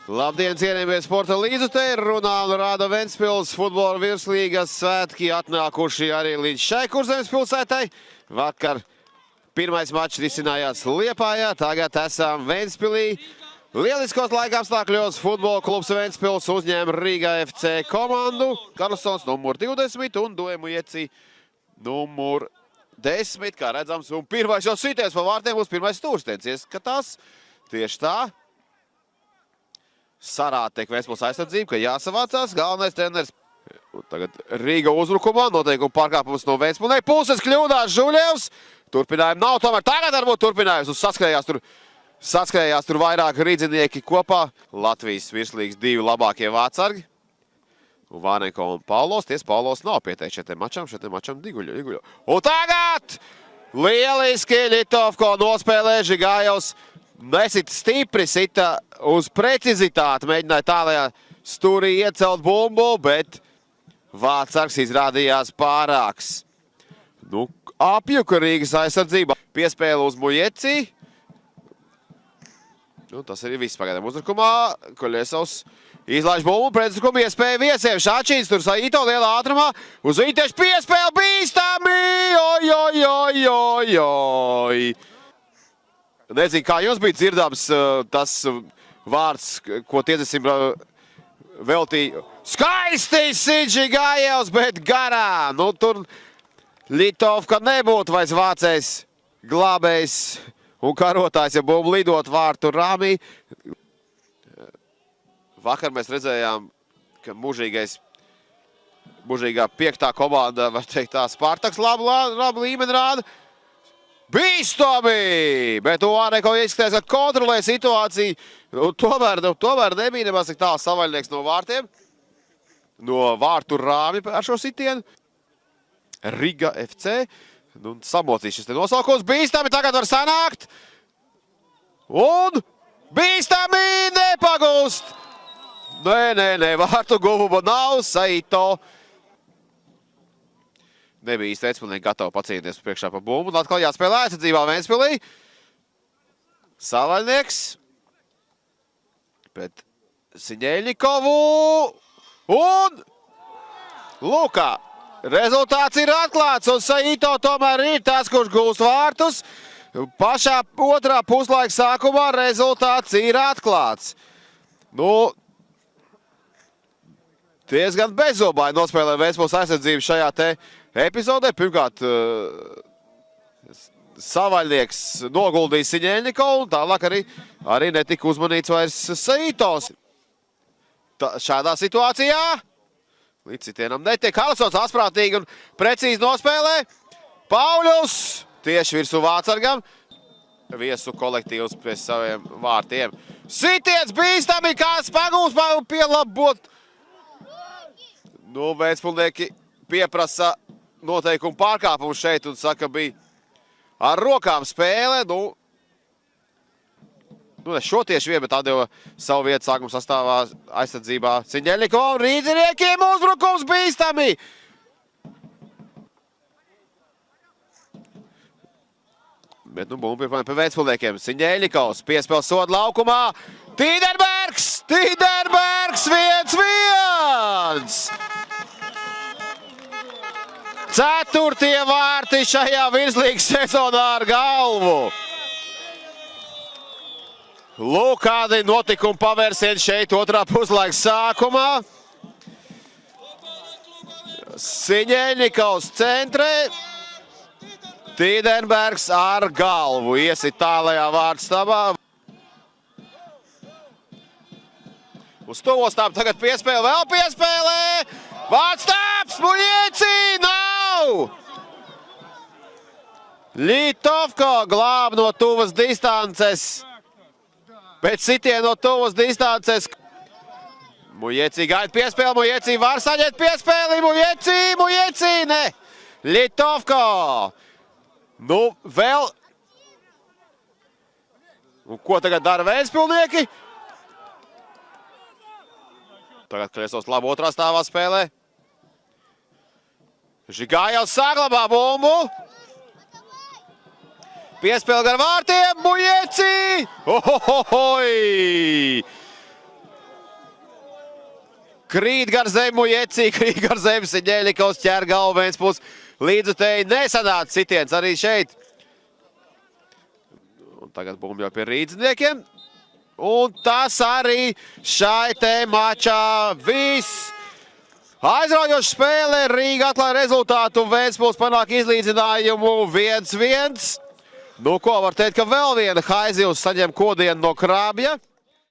Labdien, cienījamie sporta līdzutēji! Runā un rāda Ventspils futbola virslīgas svētki atnākuši arī līdz šai Kurzemes pilsētai. Vakar pirmais mačs risinājās Liepājā, tagad esam Ventspilī. Lieliskos laikapstākļos futbola klubs Ventspils uzņēma Riga FC komandu. Karlsons numur 20 un Duemu Ieci numur 10, kā redzams. Un pirmais jau sitiens pa vārtiem būs pirmais stūrsteins. Ieskatās tieši tā. Sarāta tiek Ventspils aizsardzība, ka jāsavācās. Galvenais treneris. Tagad Rīga uzbrukumā, noteikuma pārkāpums no Ventspilī. Puses kļūdās Žuļevs. Turpinājumu nav, tomēr tagad varbūt turpinājums. Saskrējās tur vairāk rīdzinieki kopā. Latvijas virslīgas divi labākie vārtsargi. Vārenko un Paulos. Paulos nav pieteikts šeit mačam Diguļo. Un tagad lieliski Litovko nospēlē Žigājovs. Nesit stipri, sita uz precizitāti, mēģināja tālajā stūrī iecelt bumbu, bet vārtsargs izrādījās pārāks. Apjuka Rīgas aizsardzība. Piespēle uz Muieci. Tas arī viss pagaidām uzbrukumā. Koļiesovs izlaiž bumbu, pretuzbrukumu iespēja viesiem. Šāčīns tur Saito lielā ātrumā. Uz Vītiešu piespēle bīstami! Oi! Nezinu, kā jums bija dzirdams tas vārds, ko Tiedesim veltīja. Skaisti Žigājevs, bet garā. Tur Litovka nebūtu vairs vācējs, glābējs un karotājs, ja bumbu lidot vārtu rāmī. Vakar mēs redzējām, ka mužīgā piektā komanda, var teikt tā, Spartaks labu līmeni rāda. Bīstami! Bet Vārenko izskatās, ka kontrolē situāciju. Tomēr nebija nemaz tik tālu savaļnieks no vārtiem. No vārtu rāmi ar šo sitienu. Riga FC. Samocīs šis te nosaukums. Bīstami tagad var sanākt. Un bīstami nepagūst. Nē, vārtu guvumu nav. Saito. Nebija īsti Ventspilnieki gatavi pacīnīties priekšā pa bumbu. Un atkal jāspēlē aizsardzībā Ventspilī. Savaļnieks. Pret Siņeļņikovu. Un Lukā. Rezultāts ir atklāts. Un Saito tomēr ir tas, kurš gūst vārtus. Pašā otrā puslaika sākumā rezultāts ir atklāts. Diezgan bezobaini nospēlē Ventspils aizsardzību šajā te epizodē. Pirmkārt, savaļnieks noguldīja Siņeļņikovu, un tālāk arī netika uzmanīts vairs Saitos. Šādā situācijā līdz citienam netiek. Karlsons asprātīgi un precīzi nospēlē. Pauļus tieši virsū vārtsargam. Viesu kolektīvs pie saviem vārtiem. Sitiens bīstami, kāds pagūs pielabot. Ventspilnieki pieprasa noteikumu pārkāpumu šeit un saka, bija ar rokām spēle. Šo tieši vien, bet atdeva savu vietu sākuma sastāvā aizsardzībā Siņeļņikovam. Rīdziniekiem uzbrukums bīstami! Bet bumbu ir pie Ventspilniekiem. Siņeļņikovs piespēl sodu laukumā. Tīderbergs! 1-1! Ceturtie vārti šajā virslīgas sezonā ar galvu. Lūk, kādi notikumi pavērsieni šeit otrā puslaika sākumā. Siņeļņikovs centrē. Tīdenbergs ar galvu iesit tālajā vārtstabā. Uz tuvostām tagad piespēle, vēl piespēlē. Vārtstabs, Muieci, nav! Litovko glāb no tuvas distances. Pēc sitiena no tuvas distances. Muieci gaida piespēli, Muieci var saņemt piespēli. Muieci, ne! Litovko. Vēl. Ko tagad dara Ventspilnieki? Tagad Kliesovs labi otrā stāvā spēlē. Žigājovs saglabā bumbu. Piespēle gar vārtiem. Muieci! Ohohoi! krīt gar zemu Jecī, krīt gar zemu Siņēļikovs, ķer galvu Ventspils. Līdzutēji nesanāca sitiens arī šeit. Un tagad bumbi jau pie rīdzniekiem. Un tas arī šai te mačā viss. Aizraujoša spēle, Rīga atklāja rezultātu, Ventspils panāk izlīdzinājumu 1-1. Nu, ko var teikt, ka vēl viena Haizivs saņem kodienu no Krābja.